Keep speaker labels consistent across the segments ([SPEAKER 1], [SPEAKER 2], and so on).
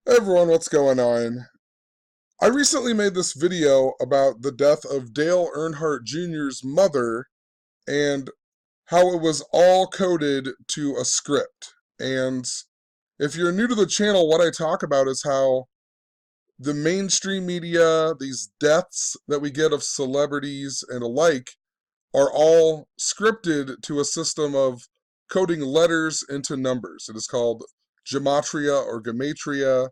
[SPEAKER 1] Hey everyone, what's going on? I recently made this video about the death of Dale Earnhardt Jr.'s mother and how it was all coded to a script. And if you're new to the channel, what I talk about is how the mainstream media, these deaths that we get of celebrities and alike, are all scripted to a system of coding letters into numbers. It is called gematria or gematria.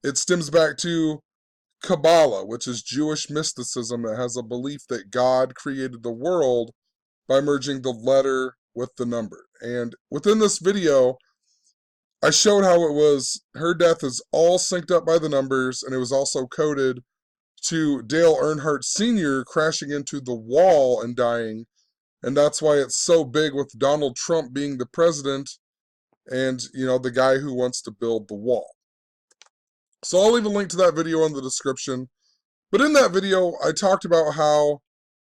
[SPEAKER 1] It stems back to Kabbalah, which is Jewish mysticism that has a belief that God created the world by merging the letter with the number. And within this video, I showed how it was her death is all synced up by the numbers, and it was also coded to Dale Earnhardt Sr. crashing into the wall and dying. And that's why it's so big with Donald Trump being the president and, the guy who wants to build the wall. So I'll leave a link to that video in the description. But in that video, I talked about how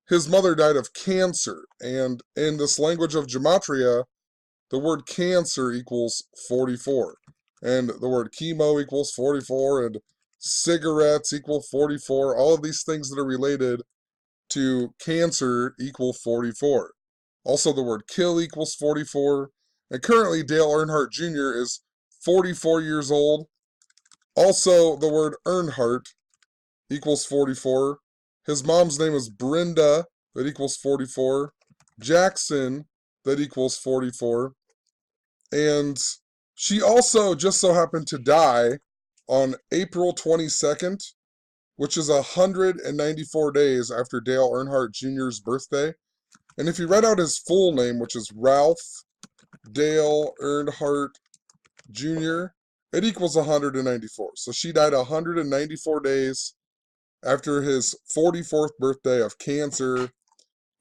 [SPEAKER 1] his mother died of cancer. And in this language of gematria, the word cancer equals 44. And the word chemo equals 44. And cigarettes equal 44. All of these things that are related to cancer equal 44. Also, the word kill equals 44. And currently, Dale Earnhardt Jr. is 44 years old. Also, the word Earnhardt equals 44. His mom's name is Brenda, that equals 44. Jackson, that equals 44. And she also just so happened to die on April 22nd, which is 194 days after Dale Earnhardt Jr.'s birthday. And if you read out his full name, which is Ralph Dale Earnhardt Jr., it equals 194. So she died 194 days after his 44th birthday of cancer.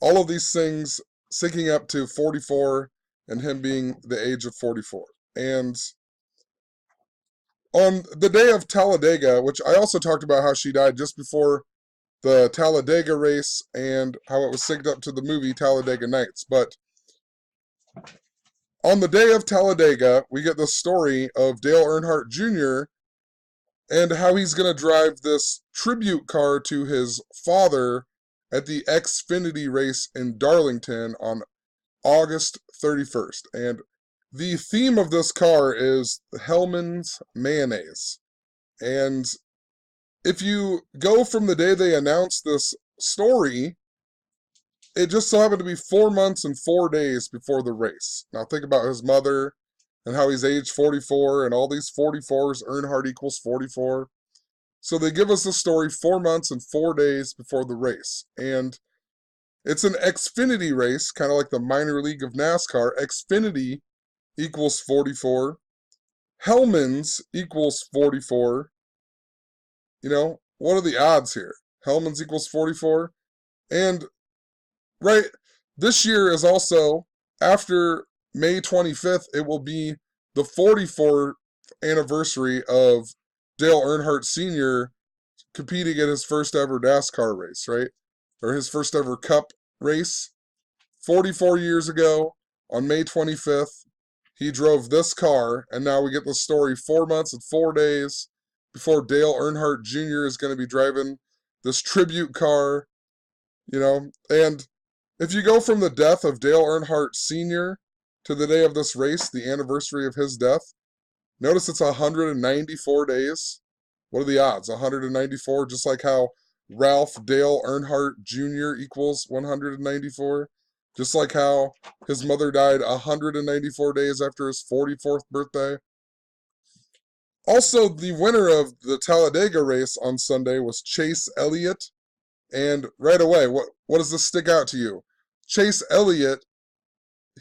[SPEAKER 1] All of these things syncing up to 44 and him being the age of 44. And on the day of Talladega, which I also talked about how she died just before the Talladega race and how it was synced up to the movie Talladega Nights. But on the day of Talladega, we get the story of Dale Earnhardt Jr. and how he's going to drive this tribute car to his father at the Xfinity race in Darlington on August 31st. And the theme of this car is Hellman's Mayonnaise. And if you go from the day they announced this story, it just so happened to be 4 months and 4 days before the race. Now think about his mother and how he's age 44 and all these 44s, Earnhardt equals 44. So they give us the story 4 months and 4 days before the race. And it's an Xfinity race, kind of like the minor league of NASCAR. Xfinity equals 44. Hellman's equals 44. What are the odds here? Hellman's equals 44. And, right, this year is also, after May 25th, it will be the 44th anniversary of Dale Earnhardt Sr. competing in his first ever NASCAR race, right? Or his first ever Cup race. 44 years ago, on May 25th, he drove this car, and now we get the story 4 months and 4 days before Dale Earnhardt Jr. is going to be driving this tribute car, And if you go from the death of Dale Earnhardt Sr. to the day of this race, the anniversary of his death, notice it's 194 days. What are the odds? 194, just like how Ralph Dale Earnhardt Jr. equals 194. Just like how his mother died 194 days after his 44th birthday. Also, the winner of the Talladega race on Sunday was Chase Elliott. And right away, what does this stick out to you? Chase Elliott,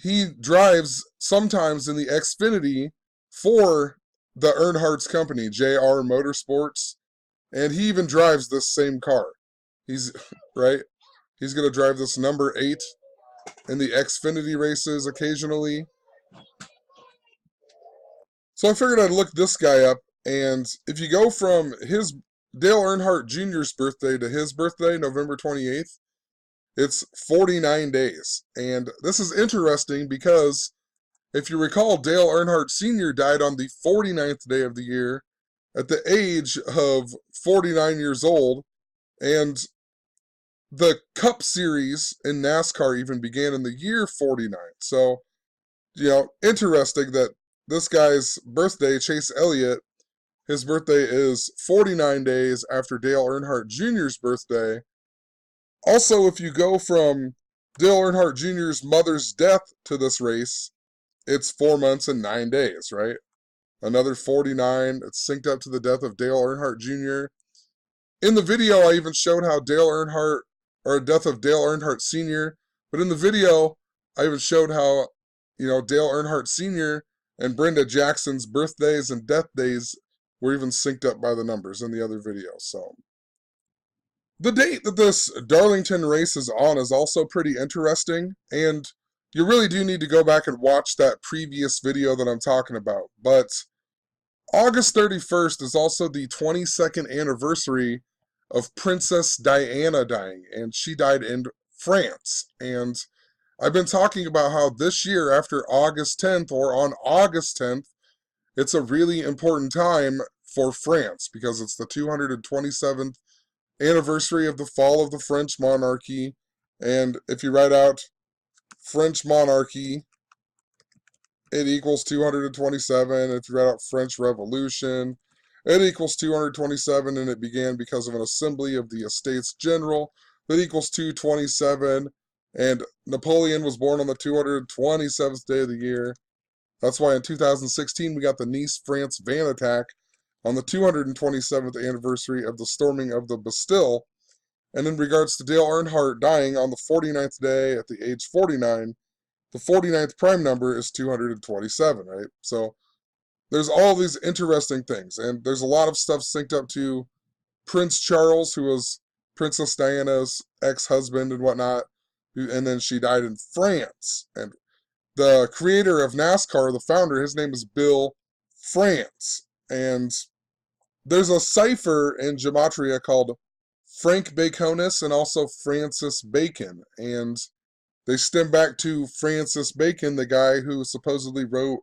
[SPEAKER 1] he drives sometimes in the Xfinity for the Earnhardt's company, JR Motorsports, and he even drives this same car. He's right. He's gonna drive this number 8 in the Xfinity races occasionally. So I figured I'd look this guy up, and if you go from his Dale Earnhardt Jr.'s birthday to his birthday, November 28th, it's 49 days. And this is interesting because if you recall, Dale Earnhardt Sr. died on the 49th day of the year, at the age of 49 years old, and the Cup Series in NASCAR even began in the year 49. So, interesting that this guy's birthday, Chase Elliott, his birthday is 49 days after Dale Earnhardt Jr.'s birthday. Also, if you go from Dale Earnhardt Jr.'s mother's death to this race, it's 4 months and 9 days, right? Another 49. It's synced up to the death of Dale Earnhardt Jr. In the video, I even showed how Dale Earnhardt, or death of Dale Earnhardt Sr., but in the video, I even showed how, Dale Earnhardt Sr. and Brenda Jackson's birthdays and death days were even synced up by the numbers in the other video. So, the date that this Darlington race is on is also pretty interesting, and you really do need to go back and watch that previous video that I'm talking about. But August 31st is also the 22nd anniversary of Princess Diana dying, and she died in France. And I've been talking about how this year, after August 10th, or on August 10th, it's a really important time for France because it's the 227th anniversary of the fall of the French monarchy. And if you write out French monarchy, it equals 227. If you write out French Revolution, it equals 227, and it began because of an assembly of the Estates General that equals 227. And Napoleon was born on the 227th day of the year. That's why in 2016 we got the Nice, France van attack on the 227th anniversary of the storming of the Bastille. And in regards to Dale Earnhardt dying on the 49th day at the age 49, the 49th prime number is 227, right? So there's all these interesting things, and there's a lot of stuff synced up to Prince Charles, who was Princess Diana's ex-husband and whatnot, and then she died in France. And the creator of NASCAR, the founder, his name is Bill France. And there's a cipher in gematria called Frank Baconus and also Francis Bacon. And they stem back to Francis Bacon, the guy who supposedly wrote,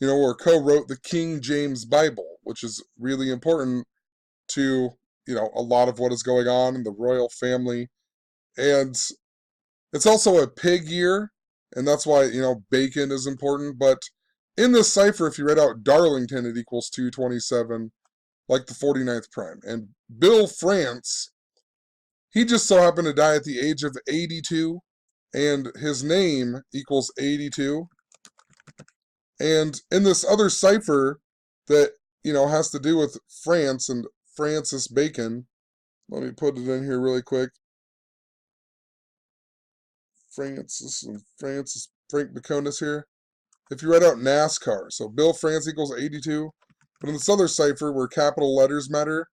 [SPEAKER 1] or co-wrote the King James Bible, which is really important to, a lot of what is going on in the royal family. And it's also a pig year, and that's why, bacon is important. But in this cipher, if you read out Darlington, it equals 227, like the 49th prime. And Bill France, he just so happened to die at the age of 82, and his name equals 82. And in this other cipher that, has to do with France and Francis Bacon, let me put it in here really quick. Frank Baconus here. If you write out NASCAR, so Bill France equals 82, but in this other cipher where capital letters matter,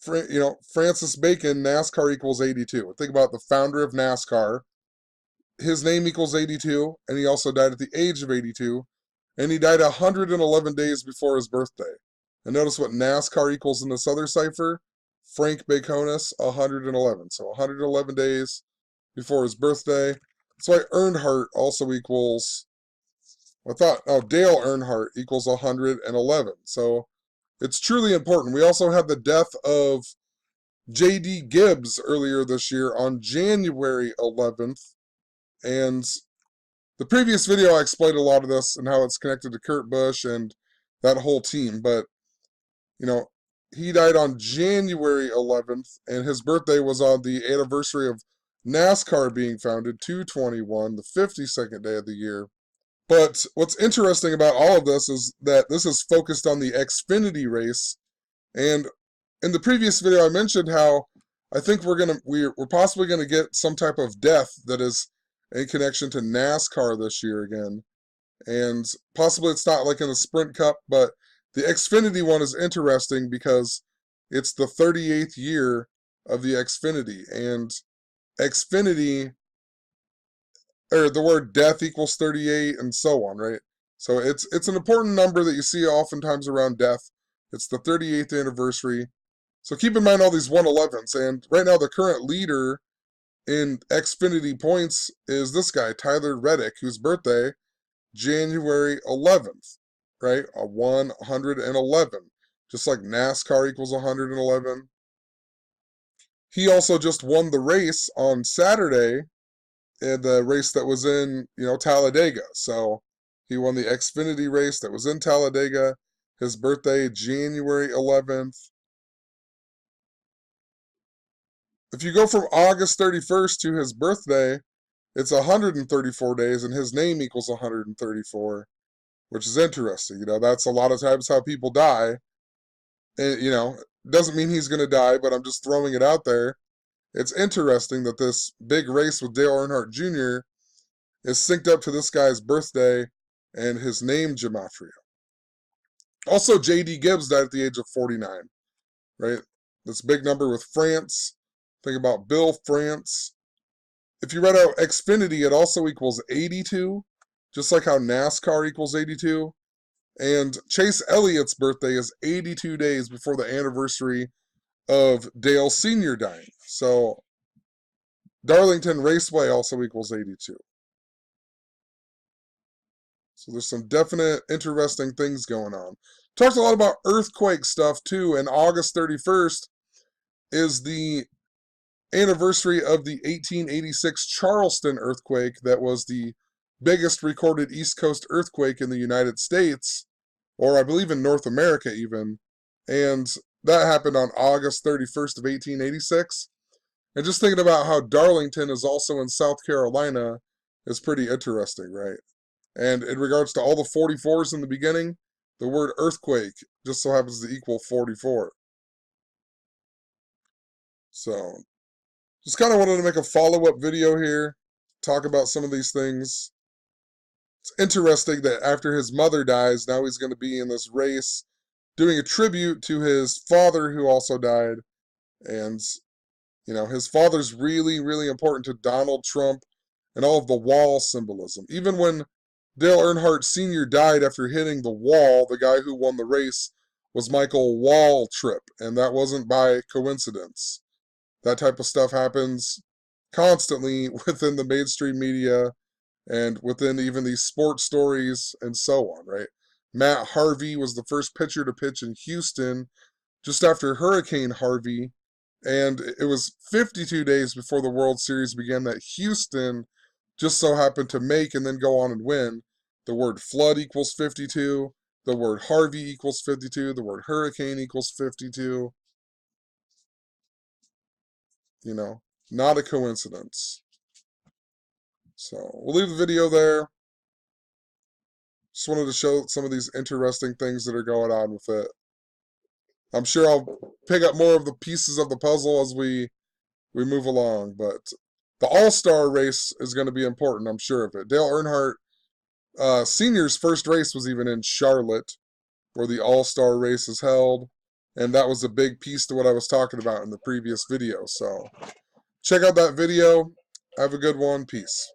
[SPEAKER 1] Francis Bacon, NASCAR equals 82. Think about the founder of NASCAR. His name equals 82, and he also died at the age of 82, and he died 111 days before his birthday. And notice what NASCAR equals in this other cipher, Frank Baconus, 111. So 111 days before his birthday. That's why Earnhardt also equals, Dale Earnhardt equals 111. So it's truly important. We also had the death of J.D. Gibbs earlier this year on January 11th. And the previous video I explained a lot of this and how it's connected to Kurt Busch and that whole team. But, he died on January 11th, and his birthday was on the anniversary of NASCAR being founded, 221, the 52nd day of the year. But what's interesting about all of this is that this is focused on the Xfinity race. And in the previous video, I mentioned how I think we're possibly gonna get some type of death that is in connection to NASCAR this year again. And possibly it's not like in the Sprint Cup, but the Xfinity one is interesting because it's the 38th year of the Xfinity. And Xfinity, or the word death equals 38 and so on, right? So it's an important number that you see oftentimes around death. It's the 38th anniversary. So keep in mind all these 111s. And right now the current leader in Xfinity points is this guy, Tyler Reddick, whose birthday, January 11th, right? A 111, which just like NASCAR equals 111. He also just won the race on Saturday, in the race that was in, Talladega. So he won the Xfinity race that was in Talladega. His birthday, January 11th. If you go from August 31st to his birthday, it's 134 days, and his name equals 134, which is interesting. That's a lot of times how people die. And, doesn't mean he's going to die, but I'm just throwing it out there. It's interesting that this big race with Dale Earnhardt Jr. is synced up to this guy's birthday and his name gematria. Also, J.D. Gibbs died at the age of 49, right? This big number with France. Think about Bill France. If you read out Xfinity, it also equals 82, just like how NASCAR equals 82. And Chase Elliott's birthday is 82 days before the anniversary of Dale Sr. dying. So Darlington Raceway also equals 82. So there's some definite interesting things going on. Talked a lot about earthquake stuff too, and August 31st is the anniversary of the 1886 Charleston earthquake that was the biggest recorded East Coast earthquake in the United States, or I believe in North America even, and that happened on August 31st of 1886. And just thinking about how Darlington is also in South Carolina is pretty interesting, right? And in regards to all the 44s in the beginning, the word earthquake just so happens to equal 44. So, just kind of wanted to make a follow-up video here, talk about some of these things. It's interesting that after his mother dies, now he's going to be in this race doing a tribute to his father who also died. And, his father's really, really important to Donald Trump and all of the wall symbolism. Even when Dale Earnhardt Sr. died after hitting the wall, the guy who won the race was Michael Waltrip, and that wasn't by coincidence. That type of stuff happens constantly within the mainstream media and within even these sports stories and so on, right? Matt Harvey was the first pitcher to pitch in Houston just after Hurricane Harvey, and it was 52 days before the World Series began that Houston just so happened to make and then go on and win. The word flood equals 52. The word Harvey equals 52. The word hurricane equals 52. Not a coincidence. So we'll leave the video there. Just wanted to show some of these interesting things that are going on with it. I'm sure I'll pick up more of the pieces of the puzzle as we move along, but the All-Star race is going to be important, I'm sure of it. Dale Earnhardt Senior's first race was even in Charlotte, where the All-Star race is held, and that was a big piece to what I was talking about in the previous video. So check out that video. Have a good one. Peace.